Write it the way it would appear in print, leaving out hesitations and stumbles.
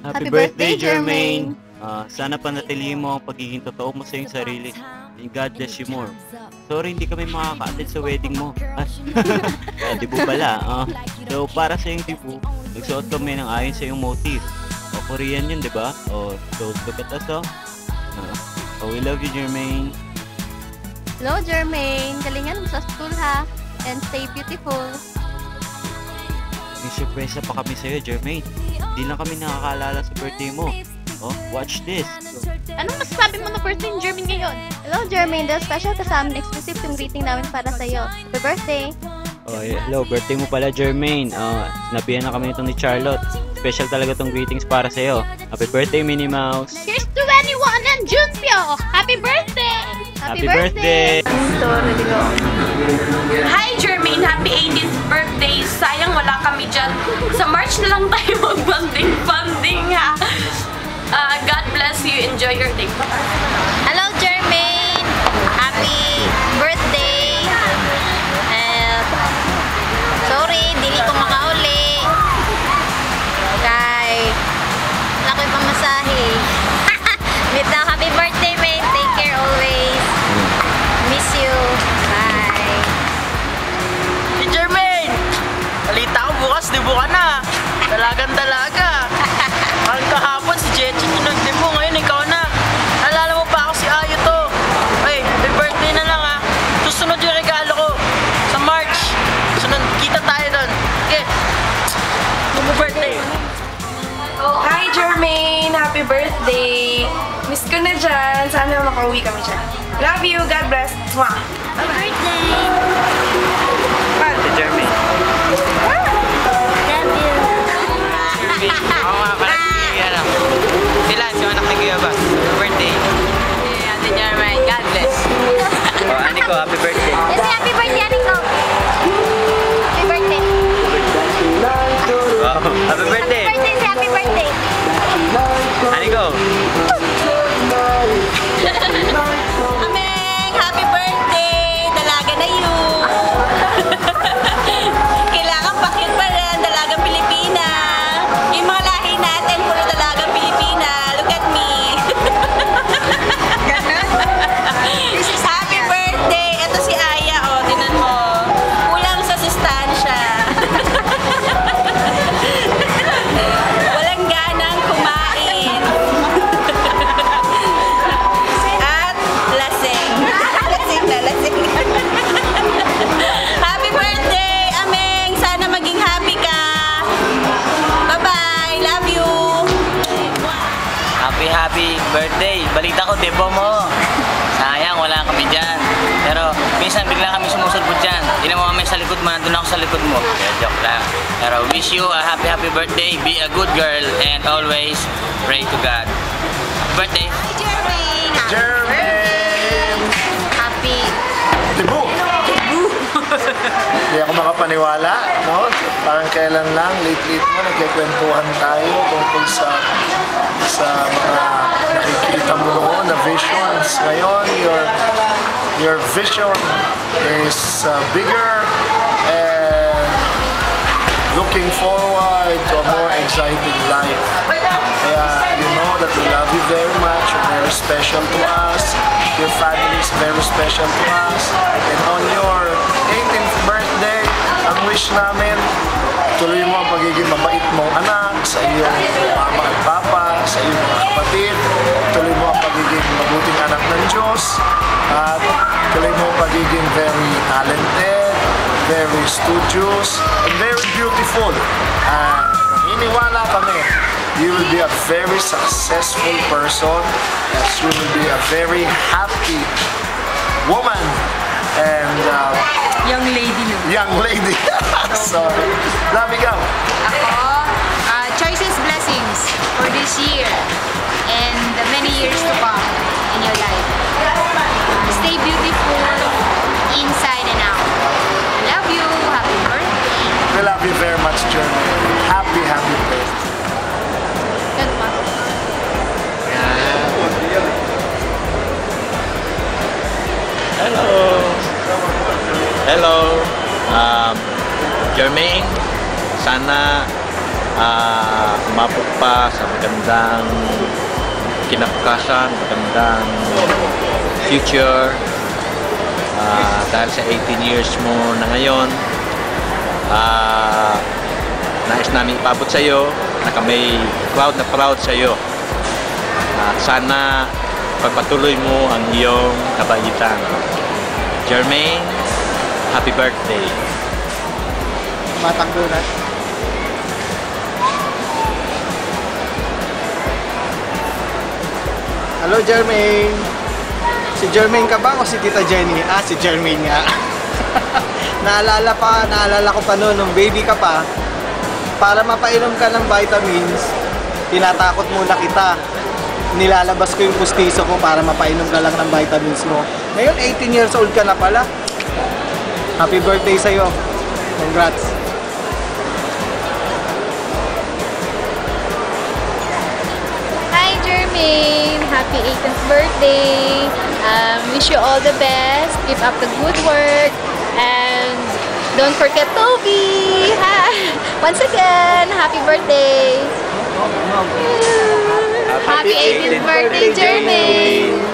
Happy birthday, Jermaine! Sana panatilihin mo ang pagiging totoo mo sa iyong sarili. And God bless you more. Sorry, hindi kami makaka-attend sa wedding mo. Dibu pala. So, para sa iyong dibu, nagsuot kami ng ayon sa iyong motif. O, Korean yun, di ba? So, look at us, we love you, Jermaine. Hello, Jermaine. Galingan mo sa school, ha? And stay beautiful. May surpresa pa kami sa'yo, Jermaine. Hindi lang kami nakakaalala sa birthday mo. Watch this. Anong masasabi mo na birthday ni Jermaine ngayon? Hello, Jermaine. Dahil special ka sa amin, exclusive yung greeting namin para sa'yo. Happy birthday! Hello, birthday mo pala, Jermaine. Sinabihan na kami nito ni Charlotte. Special talaga tong greetings para sa'yo. Happy birthday, Minnie Mouse! Here's to anyone and Junpyo! Happy birthday! Happy birthday! Hi, Jermaine! Happy 18th birthday! Sayang wala kami dyan. Sa March na lang tayo mag-funding, ha? God bless you. Enjoy your day. Hello, Jermaine! Happy birthday! Sorry, dili ko makauli. Kay, wala ko yung pamasahe. Wait na, happy birthday, mate. Take care always. Miss you. Bye. Hey, Jermaine! Balita ko bukas, dibu ka na. Dalagang-dalaga. Ang kahapon si Jechi, tinagdi mo. Ngayon, ikaw na. Nalala mo pa ako si Ayo to. Hey, happy birthday na lang, ha. Susunod yung regalo ko. Sa March. Sunod, kita tayo doon. Okay. Happy birthday. Hi, Jermaine! Happy birthday! Miss ko na dyan. Sana makauwi kami dyan. Love you. God bless. Mwah! Happy birthday! Si Jermaine. Love you. Oo nga, parang sila, si anak ni Kuya Bas. Happy birthday. Ate Jermaine, God bless. Aniko, happy birthday. Yes, happy birthday, Aniko. Happy birthday. Wow, happy birthday. Happy birthday, happy birthday. Aniko. Ameng! Happy birthday! Dalaga na yun! Kailangan pakit pa rin, dalagang Pilipina. Yung mga lahi natin, puro dalagang Pilipina. Look at me! Happy birthday! Ito si Aya, tinan mo. Kulang sa sustansya. Walang ganang kumain. At lasing. Lasing na, lasing. Happy birthday, Ameng! Sana maging happy ka. Bye-bye. Love you. Happy birthday. Balita ko, debo mo. Sayang, wala kami dyan. Pero minsan bigla kami sumusulpot dyan. Hindi mo kami sa likod mo, nandun ako sa likod mo. Joke lang. Pero wish you a happy birthday. Be a good girl and always pray to God. Happy birthday. Jermaine. Jermaine! Happy. Dibu! Hindi ako makapaniwala, no? Parang kailan lang, late-late mo, nagkikwentuhan tayo tungkol sa mga nakikita mo noon na visions. Ngayon, your vision is bigger and looking forward to a more exciting life. Kaya you know that we love you very much. You're very special to us. Your family is very special to us. And on your 18th birthday, ang wish namin, tuloy mo ang pagiging mabait mong anak sa iyong mama at papa, sa iyong mga kapatid. Tuloy mo ang pagiging mabuting anak ng Diyos. At tuloy mo ang pagiging very talented, very studious, and very beautiful. Naniniwala kami, you will be a very successful person, as you will be a very happy woman and Young lady no. young lady. Sorry. Love you, go. Ako, choices, blessings for this year and the many years to come in your life. Stay beautiful inside and out. Love you. Happy birthday. We love you very much, Jermaine. Happy birthday. Good one. Hello. Hello. Jermaine, sana umabot pa sa magandang kinabukasan, magandang future. Dahil sa 18 years mo na ngayon, nais namin ipabot sa iyo na kami proud sa iyo. Sana pagpatuloy mo ang iyong kabaitan. Jermaine, happy birthday. Matang donut. Hello, Jermaine. Si Jermaine ka ba o si Tita Jenny? Si Jermaine nga. Naalala ko pa noon, nung baby ka pa, para mapainom ka ng vitamins, tinatakot muna kita. Nilalabas ko yung pustiso ko para mapainom ka lang ng vitamins mo. Ngayon, 18 years old ka na pala. Happy birthday sa'yo. Congrats. Hi, Jermaine! Happy 18th birthday! Wish you all the best. Keep up the good work. And don't forget Toby! Hi! Once again, happy birthday! Happy 18th birthday, Jermaine!